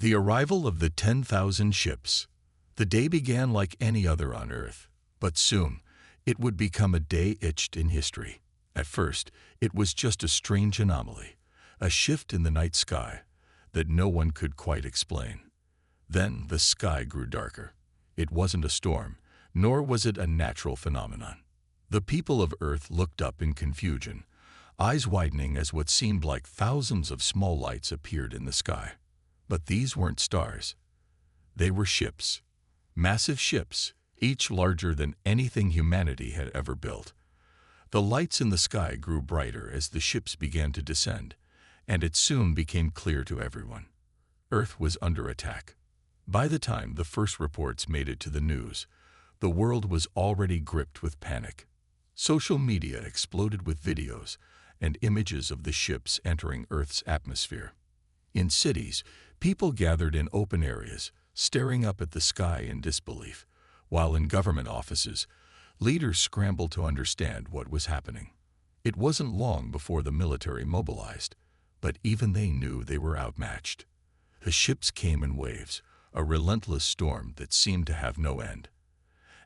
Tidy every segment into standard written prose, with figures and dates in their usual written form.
The arrival of the 10,000 ships. The day began like any other on Earth, but soon it would become a day etched in history. At first, it was just a strange anomaly, a shift in the night sky that no one could quite explain. Then the sky grew darker. It wasn't a storm, nor was it a natural phenomenon. The people of Earth looked up in confusion, eyes widening as what seemed like thousands of small lights appeared in the sky. But these weren't stars. They were ships. Massive ships, each larger than anything humanity had ever built. The lights in the sky grew brighter as the ships began to descend, and it soon became clear to everyone. Earth was under attack. By the time the first reports made it to the news, the world was already gripped with panic. Social media exploded with videos and images of the ships entering Earth's atmosphere. In cities, people gathered in open areas, staring up at the sky in disbelief, while in government offices, leaders scrambled to understand what was happening. It wasn't long before the military mobilized, but even they knew they were outmatched. The ships came in waves, a relentless storm that seemed to have no end.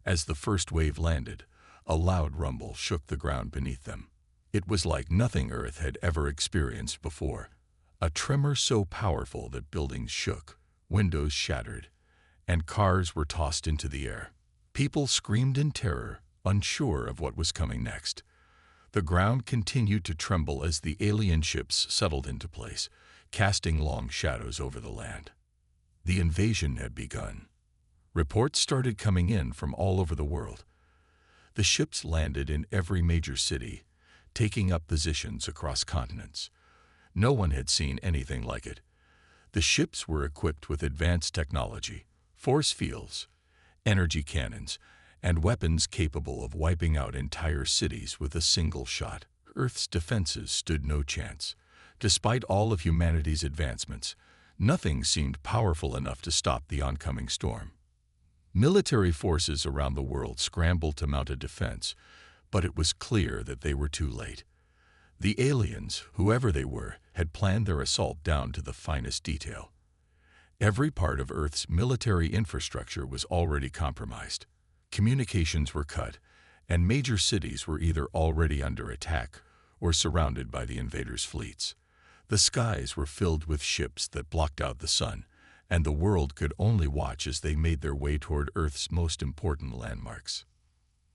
As the first wave landed, a loud rumble shook the ground beneath them. It was like nothing Earth had ever experienced before, a tremor so powerful that buildings shook, windows shattered, and cars were tossed into the air. People screamed in terror, unsure of what was coming next. The ground continued to tremble as the alien ships settled into place, casting long shadows over the land. The invasion had begun. Reports started coming in from all over the world. The ships landed in every major city, taking up positions across continents. No one had seen anything like it. The ships were equipped with advanced technology, force fields, energy cannons, and weapons capable of wiping out entire cities with a single shot. Earth's defenses stood no chance. Despite all of humanity's advancements, nothing seemed powerful enough to stop the oncoming storm. Military forces around the world scrambled to mount a defense, but it was clear that they were too late. The aliens, whoever they were, had planned their assault down to the finest detail. Every part of Earth's military infrastructure was already compromised. Communications were cut, and major cities were either already under attack or surrounded by the invaders' fleets. The skies were filled with ships that blocked out the sun, and the world could only watch as they made their way toward Earth's most important landmarks.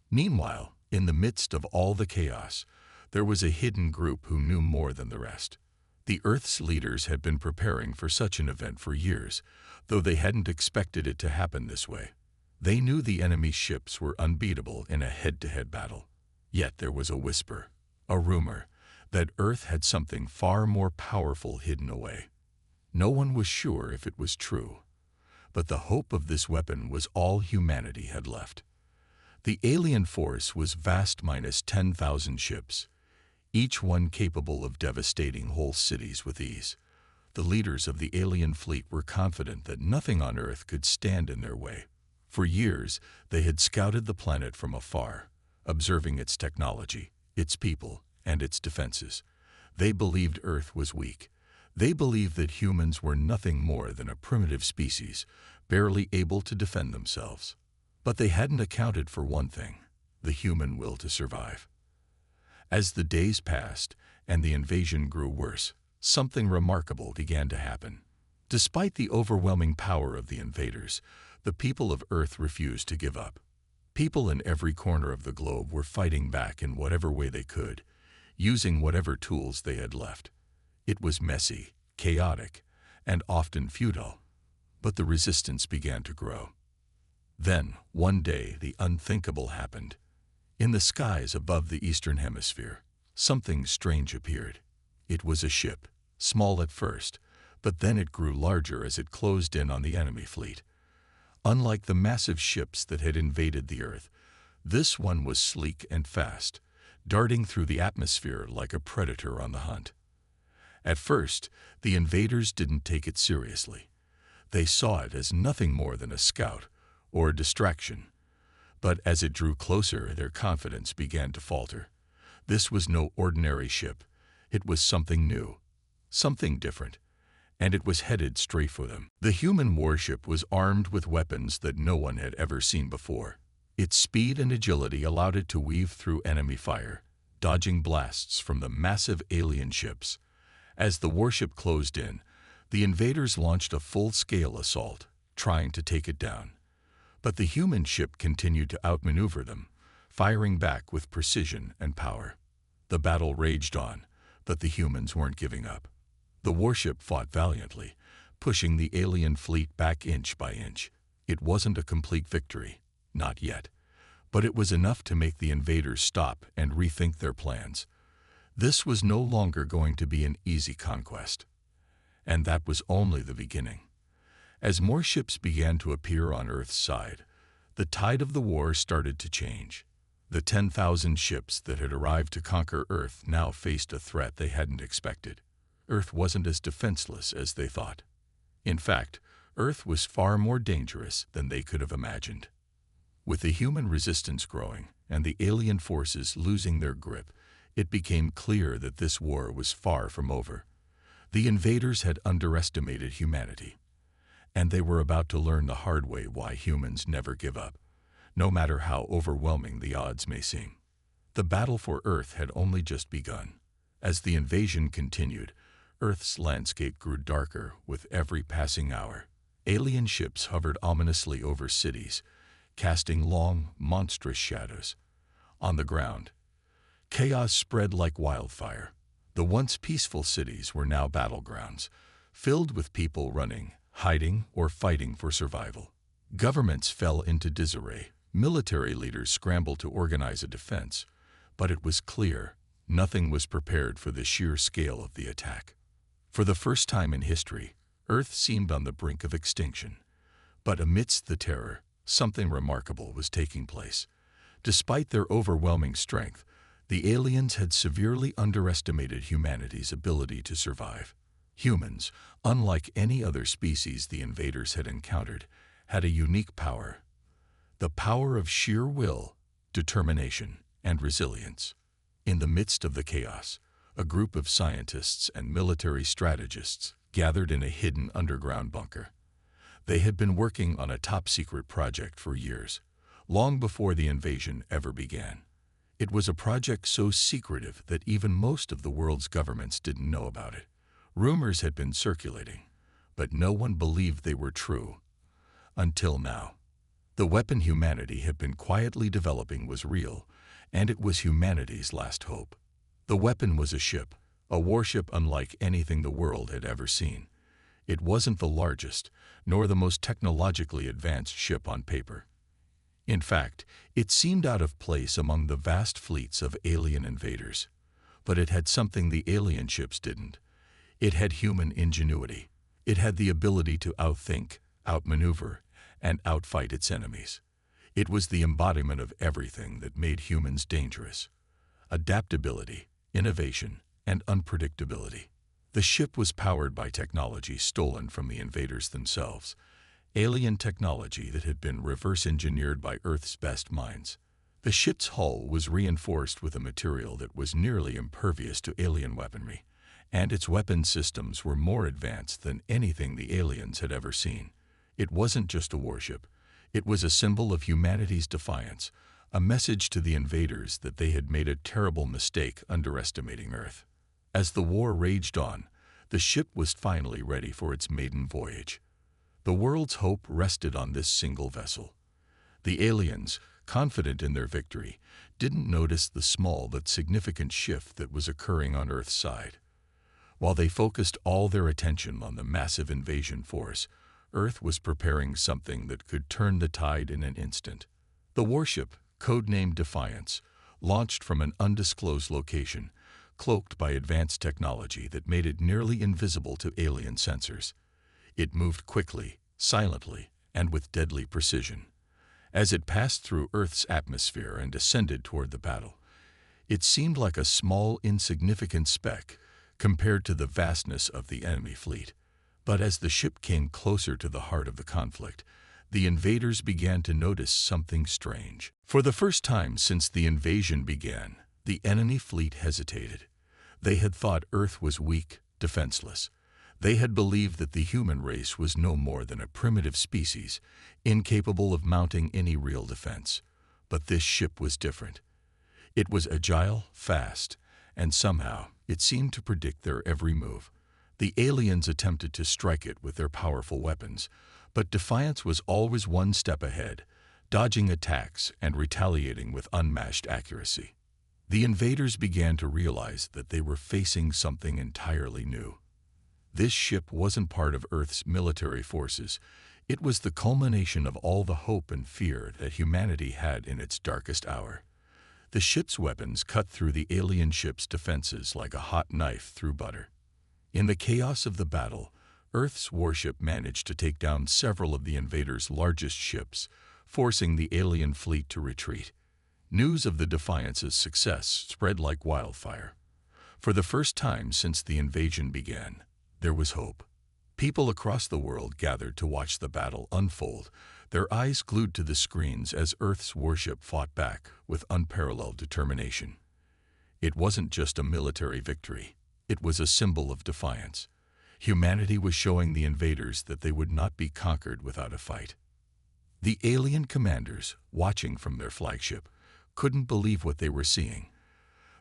Meanwhile, in the midst of all the chaos, there was a hidden group who knew more than the rest. The Earth's leaders had been preparing for such an event for years, though they hadn't expected it to happen this way. They knew the enemy's ships were unbeatable in a head-to-head battle. Yet there was a whisper, a rumor, that Earth had something far more powerful hidden away. No one was sure if it was true, but the hope of this weapon was all humanity had left. The alien force was vast minus 10,000 ships, each one capable of devastating whole cities with ease. The leaders of the alien fleet were confident that nothing on Earth could stand in their way. For years, they had scouted the planet from afar, observing its technology, its people, and its defenses. They believed Earth was weak. They believed that humans were nothing more than a primitive species, barely able to defend themselves. But they hadn't accounted for one thing: the human will to survive. As the days passed and the invasion grew worse, something remarkable began to happen. Despite the overwhelming power of the invaders, the people of Earth refused to give up. People in every corner of the globe were fighting back in whatever way they could, using whatever tools they had left. It was messy, chaotic, and often futile, but the resistance began to grow. Then, one day, the unthinkable happened. In the skies above the Eastern Hemisphere, something strange appeared. It was a ship, small at first, but then it grew larger as it closed in on the enemy fleet. Unlike the massive ships that had invaded the Earth, this one was sleek and fast, darting through the atmosphere like a predator on the hunt. At first, the invaders didn't take it seriously. They saw it as nothing more than a scout or a distraction. But as it drew closer, their confidence began to falter. This was no ordinary ship. It was something new, something different, and it was headed straight for them. The human warship was armed with weapons that no one had ever seen before. Its speed and agility allowed it to weave through enemy fire, dodging blasts from the massive alien ships. As the warship closed in, the invaders launched a full-scale assault, trying to take it down. But the human ship continued to outmaneuver them, firing back with precision and power. The battle raged on, but the humans weren't giving up. The warship fought valiantly, pushing the alien fleet back inch by inch. It wasn't a complete victory, not yet, but it was enough to make the invaders stop and rethink their plans. This was no longer going to be an easy conquest. And that was only the beginning. As more ships began to appear on Earth's side, the tide of the war started to change. The 10,000 ships that had arrived to conquer Earth now faced a threat they hadn't expected. Earth wasn't as defenseless as they thought. In fact, Earth was far more dangerous than they could have imagined. With the human resistance growing and the alien forces losing their grip, it became clear that this war was far from over. The invaders had underestimated humanity, and they were about to learn the hard way why humans never give up, no matter how overwhelming the odds may seem. The battle for Earth had only just begun. As the invasion continued, Earth's landscape grew darker with every passing hour. Alien ships hovered ominously over cities, casting long, monstrous shadows. On the ground, chaos spread like wildfire. The once peaceful cities were now battlegrounds, filled with people running, hiding, or fighting for survival. Governments fell into disarray. Military leaders scrambled to organize a defense, but it was clear nothing was prepared for the sheer scale of the attack. For the first time in history, Earth seemed on the brink of extinction. But amidst the terror, something remarkable was taking place. Despite their overwhelming strength, the aliens had severely underestimated humanity's ability to survive. Humans, unlike any other species the invaders had encountered, had a unique power. The power of sheer will, determination, and resilience. In the midst of the chaos, a group of scientists and military strategists gathered in a hidden underground bunker. They had been working on a top-secret project for years, long before the invasion ever began. It was a project so secretive that even most of the world's governments didn't know about it. Rumors had been circulating, but no one believed they were true. Until now. The weapon humanity had been quietly developing was real, and it was humanity's last hope. The weapon was a ship, a warship unlike anything the world had ever seen. It wasn't the largest, nor the most technologically advanced ship on paper. In fact, it seemed out of place among the vast fleets of alien invaders. But it had something the alien ships didn't. It had human ingenuity. It had the ability to outthink, outmaneuver, and outfight its enemies. It was the embodiment of everything that made humans dangerous: adaptability, innovation, and unpredictability. The ship was powered by technology stolen from the invaders themselves, alien technology that had been reverse-engineered by Earth's best minds. The ship's hull was reinforced with a material that was nearly impervious to alien weaponry, and its weapon systems were more advanced than anything the aliens had ever seen. It wasn't just a warship. It was a symbol of humanity's defiance, a message to the invaders that they had made a terrible mistake underestimating Earth. As the war raged on, the ship was finally ready for its maiden voyage. The world's hope rested on this single vessel. The aliens, confident in their victory, didn't notice the small but significant shift that was occurring on Earth's side. While they focused all their attention on the massive invasion force, Earth was preparing something that could turn the tide in an instant. The warship, codenamed Defiance, launched from an undisclosed location, cloaked by advanced technology that made it nearly invisible to alien sensors. It moved quickly, silently, and with deadly precision. As it passed through Earth's atmosphere and descended toward the battle, it seemed like a small, insignificant speck compared to the vastness of the enemy fleet. But as the ship came closer to the heart of the conflict, the invaders began to notice something strange. For the first time since the invasion began, the enemy fleet hesitated. They had thought Earth was weak, defenseless. They had believed that the human race was no more than a primitive species, incapable of mounting any real defense. But this ship was different. It was agile, fast, and somehow it seemed to predict their every move. The aliens attempted to strike it with their powerful weapons, but Defiance was always one step ahead, dodging attacks and retaliating with unmatched accuracy. The invaders began to realize that they were facing something entirely new. This ship wasn't part of Earth's military forces. It was the culmination of all the hope and fear that humanity had in its darkest hour. The ship's weapons cut through the alien ship's defenses like a hot knife through butter. In the chaos of the battle, Earth's warship managed to take down several of the invaders' largest ships, forcing the alien fleet to retreat. News of the Defiance's success spread like wildfire. For the first time since the invasion began, there was hope. People across the world gathered to watch the battle unfold, their eyes glued to the screens as Earth's warship fought back with unparalleled determination. It wasn't just a military victory. It was a symbol of defiance. Humanity was showing the invaders that they would not be conquered without a fight. The alien commanders, watching from their flagship, couldn't believe what they were seeing.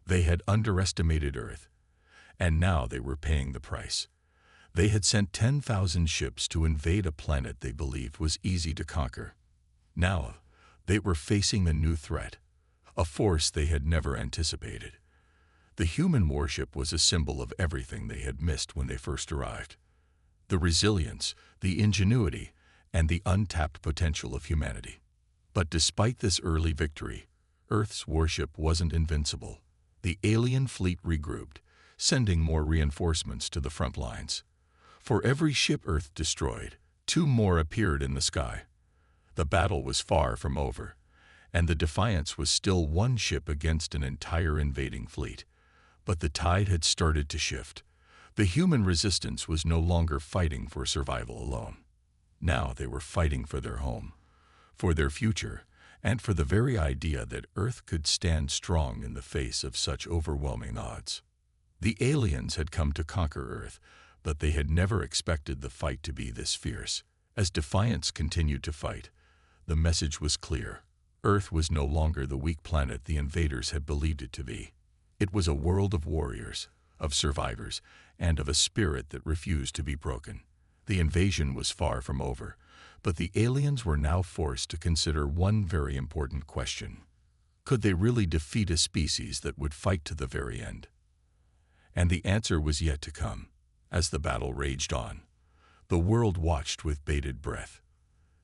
They had underestimated Earth, and now they were paying the price. They had sent 10,000 ships to invade a planet they believed was easy to conquer. Now, they were facing a new threat, a force they had never anticipated. The human warship was a symbol of everything they had missed when they first arrived. The resilience, the ingenuity, and the untapped potential of humanity. But despite this early victory, Earth's warship wasn't invincible. The alien fleet regrouped, sending more reinforcements to the front lines. For every ship Earth destroyed, 2 more appeared in the sky. The battle was far from over, and the Defiance was still 1 ship against an entire invading fleet. But the tide had started to shift. The human resistance was no longer fighting for survival alone. Now they were fighting for their home, for their future, and for the very idea that Earth could stand strong in the face of such overwhelming odds. The aliens had come to conquer Earth, but they had never expected the fight to be this fierce. As Defiance continued to fight, the message was clear. Earth was no longer the weak planet the invaders had believed it to be. It was a world of warriors, of survivors, and of a spirit that refused to be broken. The invasion was far from over, but the aliens were now forced to consider one very important question. Could they really defeat a species that would fight to the very end? And the answer was yet to come. As the battle raged on, the world watched with bated breath.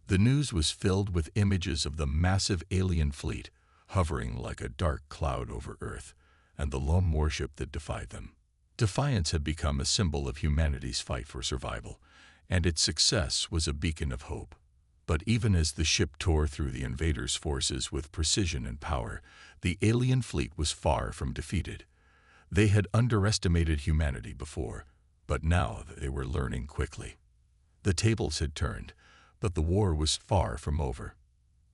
The news was filled with images of the massive alien fleet hovering like a dark cloud over Earth, and the lone warship that defied them. Defiance had become a symbol of humanity's fight for survival, and its success was a beacon of hope. But even as the ship tore through the invaders' forces with precision and power, the alien fleet was far from defeated. They had underestimated humanity before, but now they were learning quickly. The tables had turned, but the war was far from over.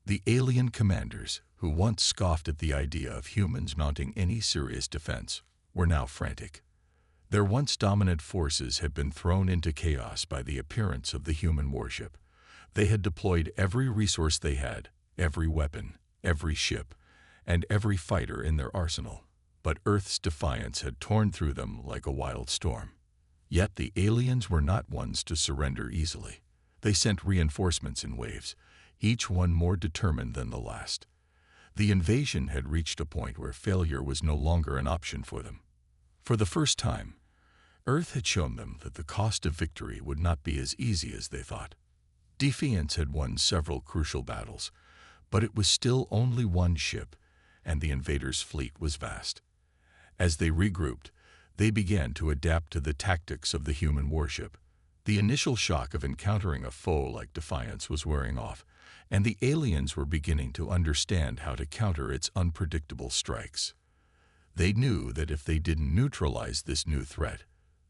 The alien commanders, who once scoffed at the idea of humans mounting any serious defense, were now frantic. Their once dominant forces had been thrown into chaos by the appearance of the human warship. They had deployed every resource they had, every weapon, every ship, and every fighter in their arsenal. But Earth's defiance had torn through them like a wild storm. Yet the aliens were not ones to surrender easily. They sent reinforcements in waves, each one more determined than the last. The invasion had reached a point where failure was no longer an option for them. For the first time, Earth had shown them that the cost of victory would not be as easy as they thought. Defiance had won several crucial battles, but it was still only 1 ship, and the invaders' fleet was vast. As they regrouped, they began to adapt to the tactics of the human warship. The initial shock of encountering a foe like Defiance was wearing off, and the aliens were beginning to understand how to counter its unpredictable strikes. They knew that if they didn't neutralize this new threat,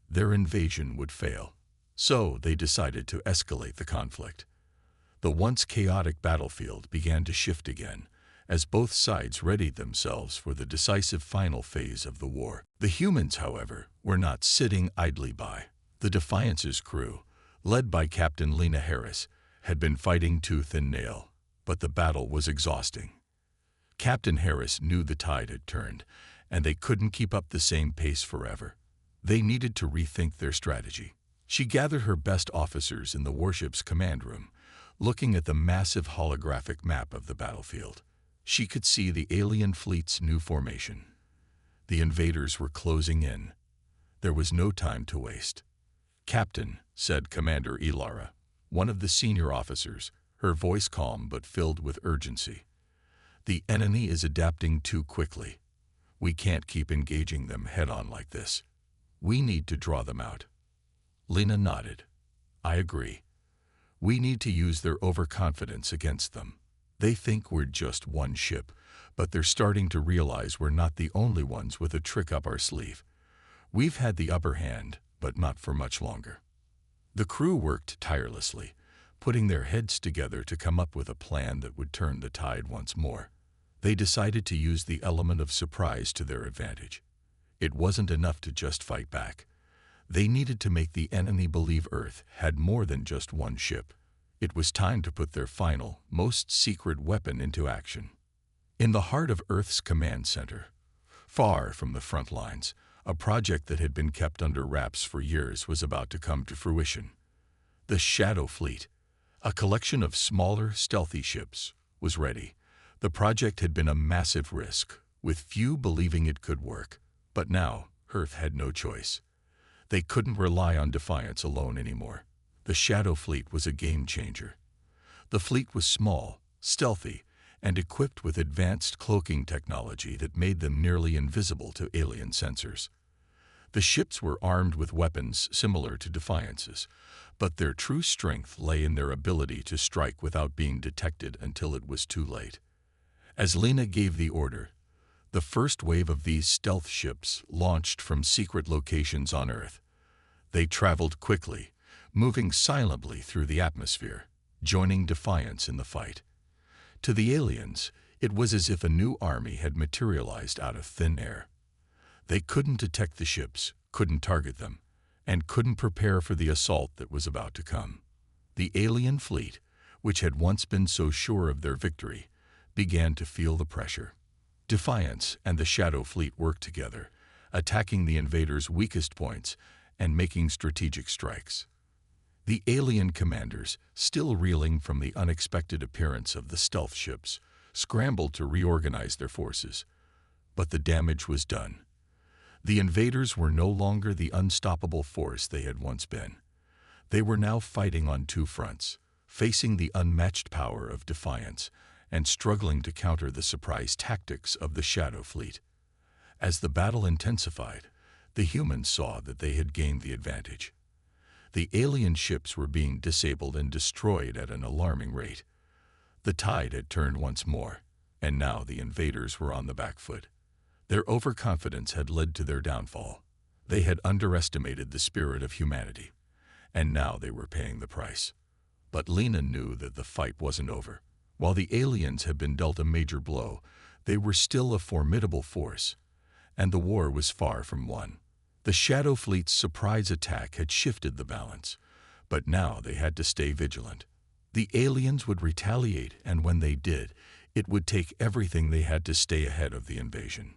their invasion would fail. So they decided to escalate the conflict. The once chaotic battlefield began to shift again, as both sides readied themselves for the decisive final phase of the war. The humans, however, were not sitting idly by. The Defiance's crew, led by Captain Lena Harris, had been fighting tooth and nail, but the battle was exhausting. Captain Harris knew the tide had turned, and they couldn't keep up the same pace forever. They needed to rethink their strategy. She gathered her best officers in the warship's command room, looking at the massive holographic map of the battlefield. She could see the alien fleet's new formation. The invaders were closing in. There was no time to waste. "Captain," said Commander Ilara, one of the senior officers, her voice calm but filled with urgency. "The enemy is adapting too quickly. We can't keep engaging them head-on like this. We need to draw them out." Lena nodded. "I agree. We need to use their overconfidence against them. They think we're just one ship, but they're starting to realize we're not the only ones with a trick up our sleeve. We've had the upper hand, but not for much longer." The crew worked tirelessly, putting their heads together to come up with a plan that would turn the tide once more. They decided to use the element of surprise to their advantage. It wasn't enough to just fight back. They needed to make the enemy believe Earth had more than just one ship. It was time to put their final, most secret weapon into action. In the heart of Earth's command center, far from the front lines, a project that had been kept under wraps for years was about to come to fruition. The Shadow Fleet, a collection of smaller, stealthy ships, was ready. The project had been a massive risk, with few believing it could work. But now, Earth had no choice. They couldn't rely on Defiance alone anymore. The Shadow Fleet was a game-changer. The fleet was small, stealthy, and equipped with advanced cloaking technology that made them nearly invisible to alien sensors. The ships were armed with weapons similar to Defiance's, but their true strength lay in their ability to strike without being detected until it was too late. As Lena gave the order, the first wave of these stealth ships launched from secret locations on Earth. They traveled quickly, moving silently through the atmosphere, joining Defiance in the fight. To the aliens, it was as if a new army had materialized out of thin air. They couldn't detect the ships, couldn't target them, and couldn't prepare for the assault that was about to come. The alien fleet, which had once been so sure of their victory, began to feel the pressure. Defiance and the Shadow Fleet worked together, attacking the invaders' weakest points and making strategic strikes. The alien commanders, still reeling from the unexpected appearance of the stealth ships, scrambled to reorganize their forces. But the damage was done. The invaders were no longer the unstoppable force they had once been. They were now fighting on two fronts, facing the unmatched power of Defiance and struggling to counter the surprise tactics of the Shadow Fleet. As the battle intensified, the humans saw that they had gained the advantage. The alien ships were being disabled and destroyed at an alarming rate. The tide had turned once more, and now the invaders were on the back foot. Their overconfidence had led to their downfall. They had underestimated the spirit of humanity, and now they were paying the price. But Lena knew that the fight wasn't over. While the aliens had been dealt a major blow, they were still a formidable force, and the war was far from won. The Shadow Fleet's surprise attack had shifted the balance, but now they had to stay vigilant. The aliens would retaliate, and when they did, it would take everything they had to stay ahead of the invasion.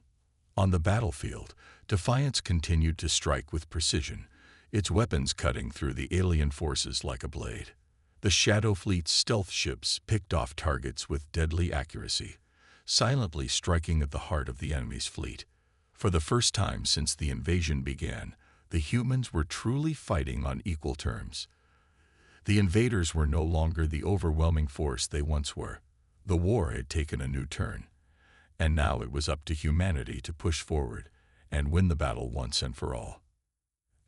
On the battlefield, Defiance continued to strike with precision, its weapons cutting through the alien forces like a blade. The Shadow Fleet's stealth ships picked off targets with deadly accuracy, silently striking at the heart of the enemy's fleet. For the first time since the invasion began, the humans were truly fighting on equal terms. The invaders were no longer the overwhelming force they once were. The war had taken a new turn, and now it was up to humanity to push forward and win the battle once and for all.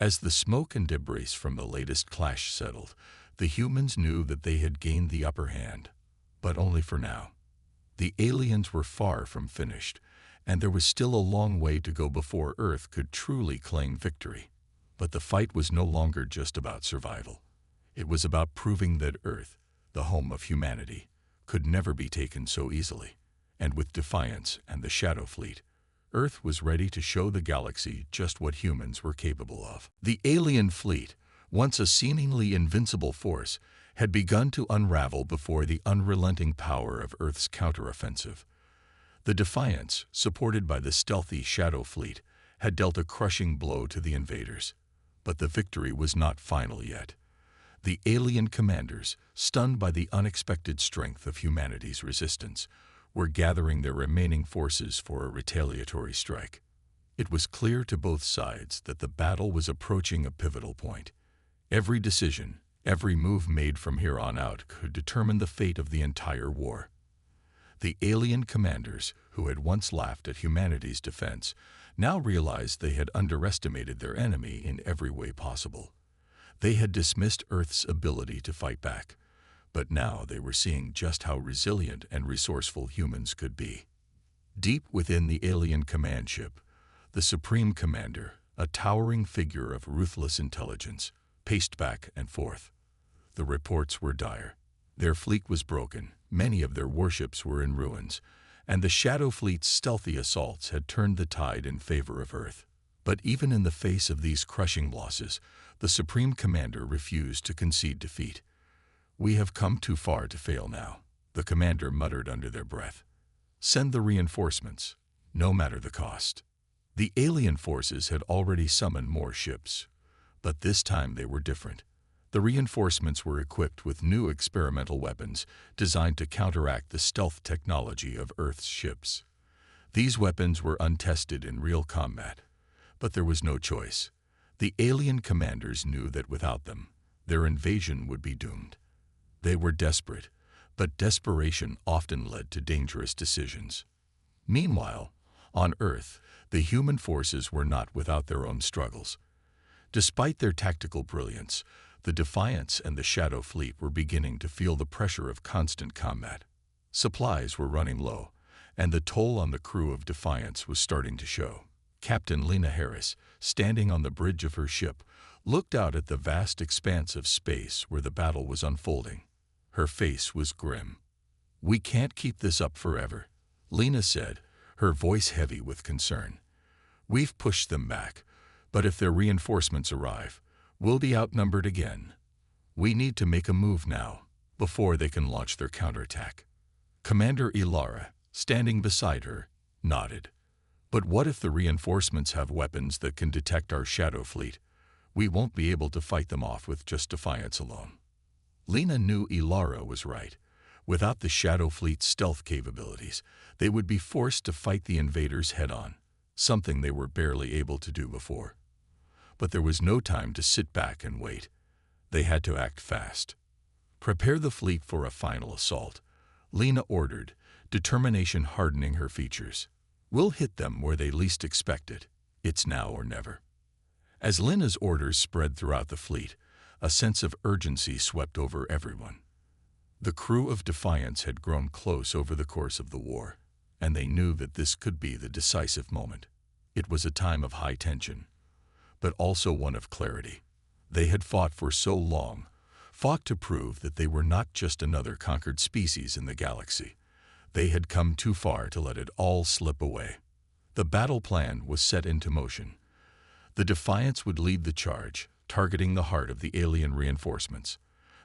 As the smoke and debris from the latest clash settled, the humans knew that they had gained the upper hand, but only for now. The aliens were far from finished, and there was still a long way to go before Earth could truly claim victory. But the fight was no longer just about survival. It was about proving that Earth, the home of humanity, could never be taken so easily. And with Defiance and the Shadow Fleet, Earth was ready to show the galaxy just what humans were capable of. The alien fleet, once a seemingly invincible force, had begun to unravel before the unrelenting power of Earth's counteroffensive. The Defiance, supported by the stealthy Shadow Fleet, had dealt a crushing blow to the invaders. But the victory was not final yet. The alien commanders, stunned by the unexpected strength of humanity's resistance, were gathering their remaining forces for a retaliatory strike. It was clear to both sides that the battle was approaching a pivotal point. Every decision, every move made from here on out could determine the fate of the entire war. The alien commanders, who had once laughed at humanity's defense, now realized they had underestimated their enemy in every way possible. They had dismissed Earth's ability to fight back, but now they were seeing just how resilient and resourceful humans could be. Deep within the alien command ship, the Supreme Commander, a towering figure of ruthless intelligence, paced back and forth. The reports were dire. Their fleet was broken, many of their warships were in ruins, and the Shadow Fleet's stealthy assaults had turned the tide in favor of Earth. But even in the face of these crushing losses, the Supreme Commander refused to concede defeat. "We have come too far to fail now," the commander muttered under their breath. "Send the reinforcements, no matter the cost." The alien forces had already summoned more ships, but this time they were different. The reinforcements were equipped with new experimental weapons designed to counteract the stealth technology of Earth's ships. These weapons were untested in real combat, but there was no choice. The alien commanders knew that without them, their invasion would be doomed. They were desperate, but desperation often led to dangerous decisions. Meanwhile, on Earth, the human forces were not without their own struggles. Despite their tactical brilliance, the Defiance and the Shadow Fleet were beginning to feel the pressure of constant combat. Supplies were running low, and the toll on the crew of Defiance was starting to show. Captain Lena Harris, standing on the bridge of her ship, looked out at the vast expanse of space where the battle was unfolding. Her face was grim. "We can't keep this up forever," Lena said, her voice heavy with concern. "We've pushed them back, but if their reinforcements arrive, we'll be outnumbered again. We need to make a move now, before they can launch their counterattack." Commander Ilara, standing beside her, nodded. "But what if the reinforcements have weapons that can detect our Shadow Fleet? We won't be able to fight them off with just Defiance alone." Lena knew Ilara was right. Without the Shadow Fleet's stealth capabilities, they would be forced to fight the invaders head-on, something they were barely able to do before. But there was no time to sit back and wait. They had to act fast. "Prepare the fleet for a final assault," Lena ordered, determination hardening her features. "We'll hit them where they least expect it. It's now or never." As Lena's orders spread throughout the fleet, a sense of urgency swept over everyone. The crew of Defiance had grown close over the course of the war, and they knew that this could be the decisive moment. It was a time of high tension, but also one of clarity. They had fought for so long, fought to prove that they were not just another conquered species in the galaxy. They had come too far to let it all slip away. The battle plan was set into motion. The Defiance would lead the charge, targeting the heart of the alien reinforcements.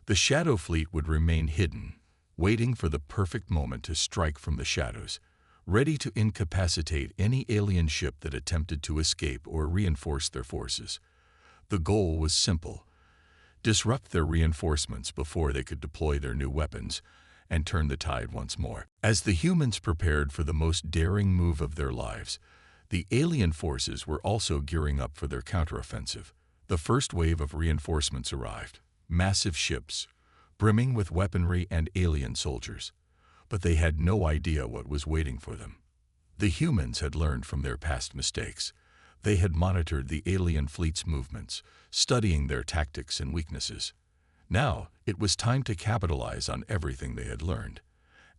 The Shadow Fleet would remain hidden, waiting for the perfect moment to strike from the shadows, ready to incapacitate any alien ship that attempted to escape or reinforce their forces. The goal was simple: disrupt their reinforcements before they could deploy their new weapons and turn the tide once more. As the humans prepared for the most daring move of their lives, the alien forces were also gearing up for their counteroffensive. The first wave of reinforcements arrived, massive ships, brimming with weaponry and alien soldiers. But they had no idea what was waiting for them. The humans had learned from their past mistakes. They had monitored the alien fleet's movements, studying their tactics and weaknesses. Now, it was time to capitalize on everything they had learned.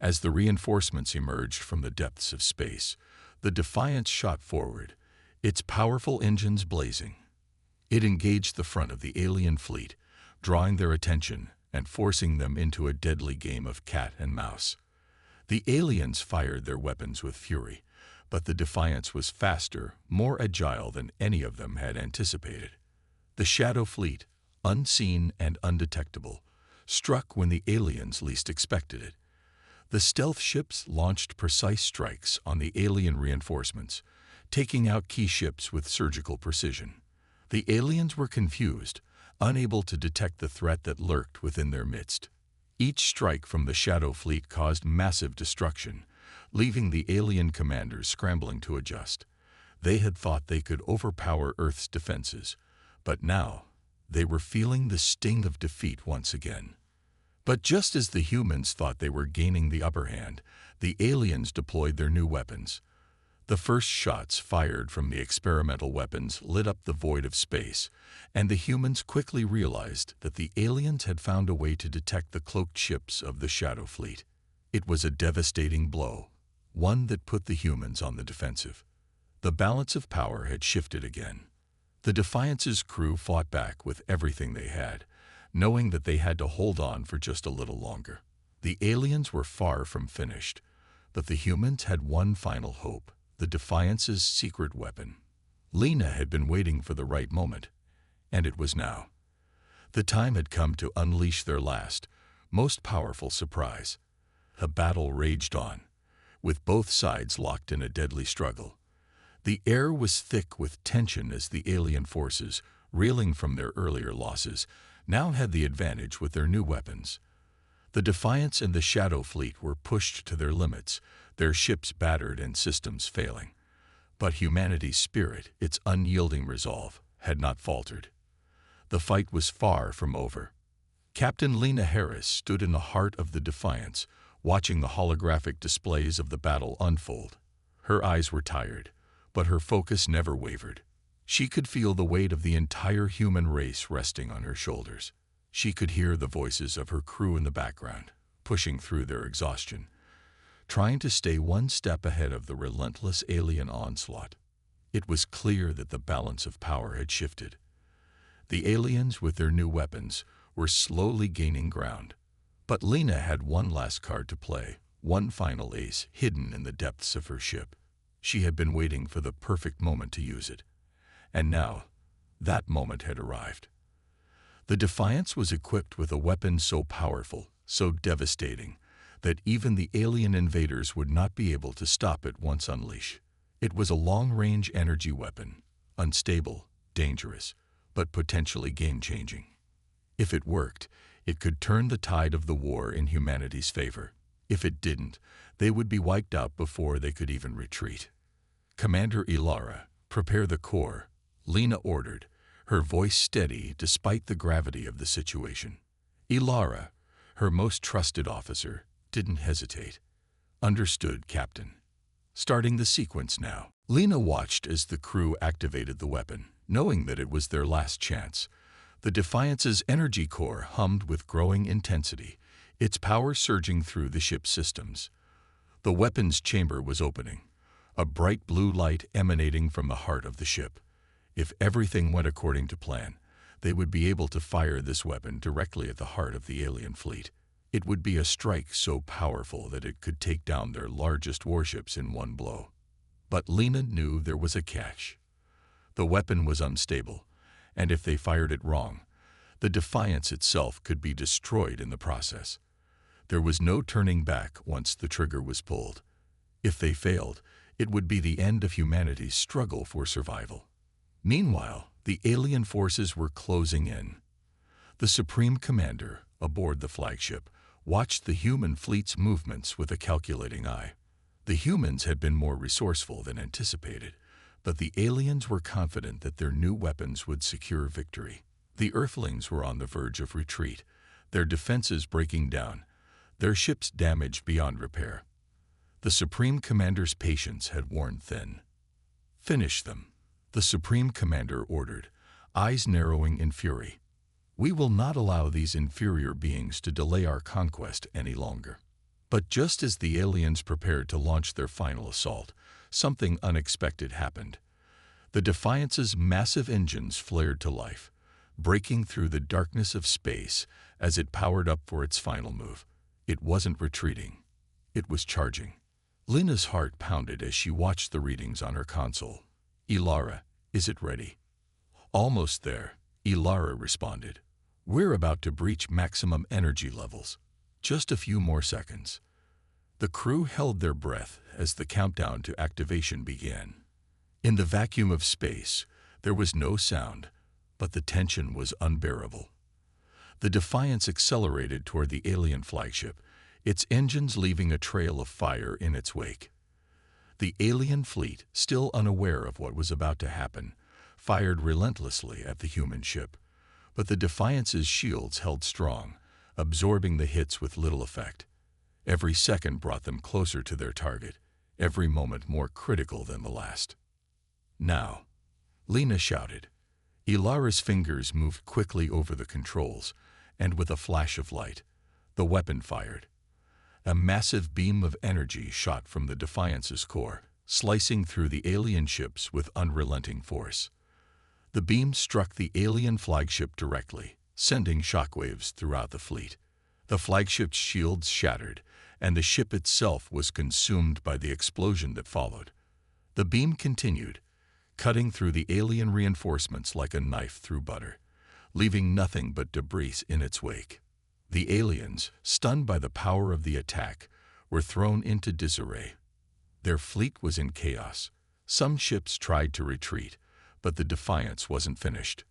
As the reinforcements emerged from the depths of space, the Defiance shot forward, its powerful engines blazing. It engaged the front of the alien fleet, drawing their attention and forcing them into a deadly game of cat and mouse. The aliens fired their weapons with fury, but the Defiance was faster, more agile than any of them had anticipated. The Shadow Fleet, unseen and undetectable, struck when the aliens least expected it. The stealth ships launched precise strikes on the alien reinforcements, taking out key ships with surgical precision. The aliens were confused, unable to detect the threat that lurked within their midst. Each strike from the Shadow Fleet caused massive destruction, leaving the alien commanders scrambling to adjust. They had thought they could overpower Earth's defenses, but now they were feeling the sting of defeat once again. But just as the humans thought they were gaining the upper hand, the aliens deployed their new weapons. The first shots fired from the experimental weapons lit up the void of space, and the humans quickly realized that the aliens had found a way to detect the cloaked ships of the Shadow Fleet. It was a devastating blow, one that put the humans on the defensive. The balance of power had shifted again. The Defiance's crew fought back with everything they had, knowing that they had to hold on for just a little longer. The aliens were far from finished, but the humans had one final hope: the Defiance's secret weapon. Lena had been waiting for the right moment, and it was now. The time had come to unleash their last, most powerful surprise. The battle raged on, with both sides locked in a deadly struggle. The air was thick with tension as the alien forces, reeling from their earlier losses, now had the advantage with their new weapons. The Defiance and the Shadow Fleet were pushed to their limits, their ships battered and systems failing. But humanity's spirit, its unyielding resolve, had not faltered. The fight was far from over. Captain Lena Harris stood in the heart of the Defiance, watching the holographic displays of the battle unfold. Her eyes were tired, but her focus never wavered. She could feel the weight of the entire human race resting on her shoulders. She could hear the voices of her crew in the background, pushing through their exhaustion, trying to stay one step ahead of the relentless alien onslaught. It was clear that the balance of power had shifted. The aliens, with their new weapons, were slowly gaining ground. But Lena had one last card to play, one final ace hidden in the depths of her ship. She had been waiting for the perfect moment to use it. And now, that moment had arrived. The Defiance was equipped with a weapon so powerful, so devastating, that even the alien invaders would not be able to stop it once unleashed. It was a long-range energy weapon, unstable, dangerous, but potentially game-changing. If it worked, it could turn the tide of the war in humanity's favor. If it didn't, they would be wiped out before they could even retreat. "Commander Ilara, prepare the core," Lena ordered, her voice steady despite the gravity of the situation. Ilara, her most trusted officer, didn't hesitate. "Understood, Captain." Starting the sequence now. Lena watched as the crew activated the weapon, knowing that it was their last chance. The Defiance's energy core hummed with growing intensity, its power surging through the ship's systems. The weapons chamber was opening, a bright blue light emanating from the heart of the ship. If everything went according to plan, they would be able to fire this weapon directly at the heart of the alien fleet. It would be a strike so powerful that it could take down their largest warships in one blow. But Lena knew there was a catch. The weapon was unstable, and if they fired it wrong, the Defiance itself could be destroyed in the process. There was no turning back once the trigger was pulled. If they failed, it would be the end of humanity's struggle for survival. Meanwhile, the alien forces were closing in. The Supreme Commander, aboard the flagship, watched the human fleet's movements with a calculating eye. The humans had been more resourceful than anticipated, but the aliens were confident that their new weapons would secure victory. The Earthlings were on the verge of retreat, their defenses breaking down, their ships damaged beyond repair. The Supreme Commander's patience had worn thin. "Finish them," the Supreme Commander ordered, eyes narrowing in fury. "We will not allow these inferior beings to delay our conquest any longer." But just as the aliens prepared to launch their final assault, something unexpected happened. The Defiance's massive engines flared to life, breaking through the darkness of space as it powered up for its final move. It wasn't retreating. It was charging. Lena's heart pounded as she watched the readings on her console. "Ilara, is it ready?" "Almost there," Ilara responded. We're about to breach maximum energy levels. Just a few more seconds. The crew held their breath as the countdown to activation began. In the vacuum of space, there was no sound, but the tension was unbearable. The Defiance accelerated toward the alien flagship, its engines leaving a trail of fire in its wake. The alien fleet, still unaware of what was about to happen, fired relentlessly at the human ship, but the Defiance's shields held strong, absorbing the hits with little effect. Every second brought them closer to their target, every moment more critical than the last. Now, Lena shouted. Ilara's fingers moved quickly over the controls, and with a flash of light, the weapon fired. A massive beam of energy shot from the Defiance's core, slicing through the alien ships with unrelenting force. The beam struck the alien flagship directly, sending shockwaves throughout the fleet. The flagship's shields shattered, and the ship itself was consumed by the explosion that followed. The beam continued, cutting through the alien reinforcements like a knife through butter, leaving nothing but debris in its wake. The aliens, stunned by the power of the attack, were thrown into disarray. Their fleet was in chaos. Some ships tried to retreat, but the Defiance wasn't finished.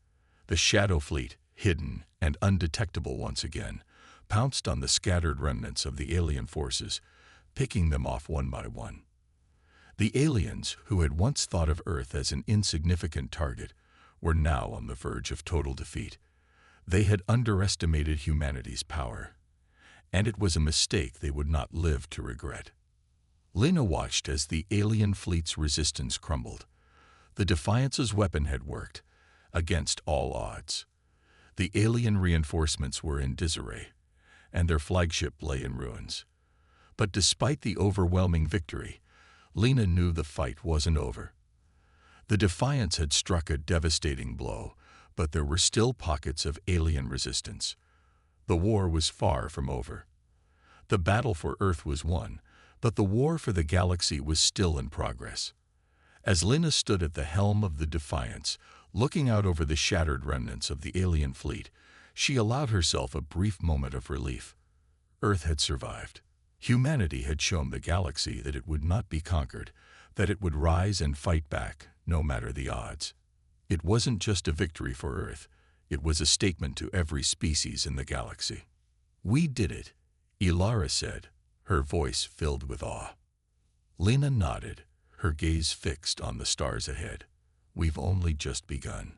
The Shadow Fleet, hidden and undetectable once again, pounced on the scattered remnants of the alien forces, picking them off one by one. The aliens, who had once thought of Earth as an insignificant target, were now on the verge of total defeat. They had underestimated humanity's power, and it was a mistake they would not live to regret. Lena watched as the alien fleet's resistance crumbled. The Defiance's weapon had worked, against all odds. The alien reinforcements were in disarray, and their flagship lay in ruins. But despite the overwhelming victory, Lena knew the fight wasn't over. The Defiance had struck a devastating blow, but there were still pockets of alien resistance. The war was far from over. The battle for Earth was won, but the war for the galaxy was still in progress. As Lena stood at the helm of the Defiance, looking out over the shattered remnants of the alien fleet, she allowed herself a brief moment of relief. Earth had survived. Humanity had shown the galaxy that it would not be conquered, that it would rise and fight back, no matter the odds. It wasn't just a victory for Earth, it was a statement to every species in the galaxy. "We did it," Ilara said, her voice filled with awe. Lena nodded, her gaze fixed on the stars ahead. "We've only just begun."